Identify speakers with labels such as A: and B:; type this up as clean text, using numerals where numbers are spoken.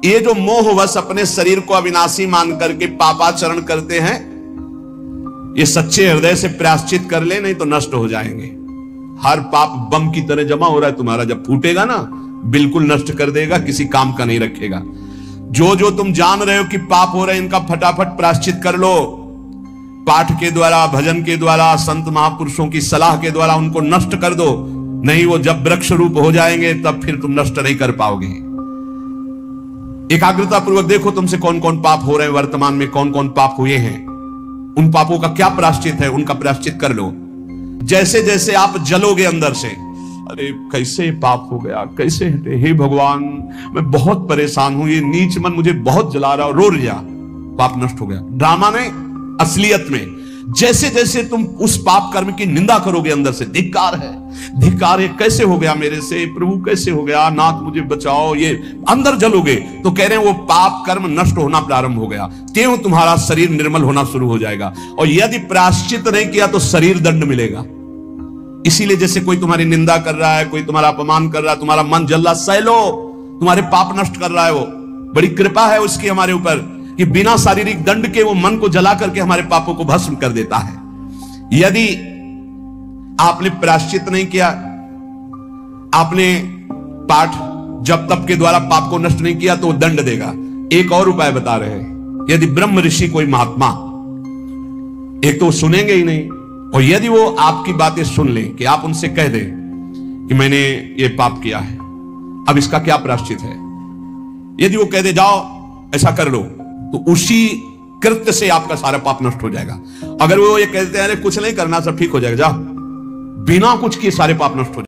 A: ये जो मोहवश अपने शरीर को अविनाशी मान करके पापाचरण करते हैं, ये सच्चे हृदय से प्रायश्चित कर ले, नहीं तो नष्ट हो जाएंगे। हर पाप बम की तरह जमा हो रहा है तुम्हारा, जब फूटेगा ना बिल्कुल नष्ट कर देगा, किसी काम का नहीं रखेगा। जो जो तुम जान रहे हो कि पाप हो रहे हैं, इनका फटाफट प्रायश्चित कर लो। पाठ के द्वारा, भजन के द्वारा, संत महापुरुषों की सलाह के द्वारा उनको नष्ट कर दो, नहीं वो जब वृक्ष रूप हो जाएंगे तब फिर तुम नष्ट नहीं कर पाओगे। एकाग्रता पूर्वक देखो तुमसे कौन कौन पाप हो रहे हैं, वर्तमान में कौन कौन पाप हुए हैं, उन पापों का क्या प्रायश्चित है, उनका प्रायश्चित कर लो। जैसे जैसे आप जलोगे अंदर से, अरे कैसे पाप हो गया, कैसे हटे, हे भगवान मैं बहुत परेशान हूं, ये नीच मन मुझे बहुत जला रहा, रो लिया, पाप नष्ट हो गया। ड्रामा में, असलियत में जैसे जैसे तुम उस पाप कर्म की निंदा करोगे अंदर से, धिक्कार है, धिक्कार है, कैसे हो गया मेरे से, प्रभु कैसे हो गया, नाथ मुझे बचाओ, ये अंदर जलोगे तो कह रहे हैं वो पाप कर्म नष्ट होना प्रारंभ हो गया। क्यों? तुम्हारा शरीर निर्मल होना शुरू हो जाएगा। और यदि प्रायश्चित नहीं किया तो शरीर दंड मिलेगा। इसीलिए जैसे कोई तुम्हारी निंदा कर रहा है, कोई तुम्हारा अपमान कर रहा है, तुम्हारा मन जल रहा, सह लो, तुम्हारे पाप नष्ट कर रहा है वो, बड़ी कृपा है उसकी हमारे ऊपर कि बिना शारीरिक दंड के वो मन को जला करके हमारे पापों को भस्म कर देता है। यदि आपने प्रायश्चित नहीं किया, आपने पाठ जप तप के द्वारा पाप को नष्ट नहीं किया, तो वो दंड देगा। एक और उपाय बता रहे हैं, यदि ब्रह्म ऋषि कोई महात्मा, एक तो वो सुनेंगे ही नहीं, और यदि वो आपकी बातें सुन लें कि आप उनसे कह दें कि मैंने ये पाप किया है, अब इसका क्या प्रायश्चित है, यदि वो कह दे जाओ ऐसा कर लो, तो उसी कृत्य से आपका सारा पाप नष्ट हो जाएगा। अगर वो ये कहते हैं अरे कुछ नहीं करना सब ठीक हो जाएगा, जाओ, बिना कुछ किए सारे पाप नष्ट हो जाएगा।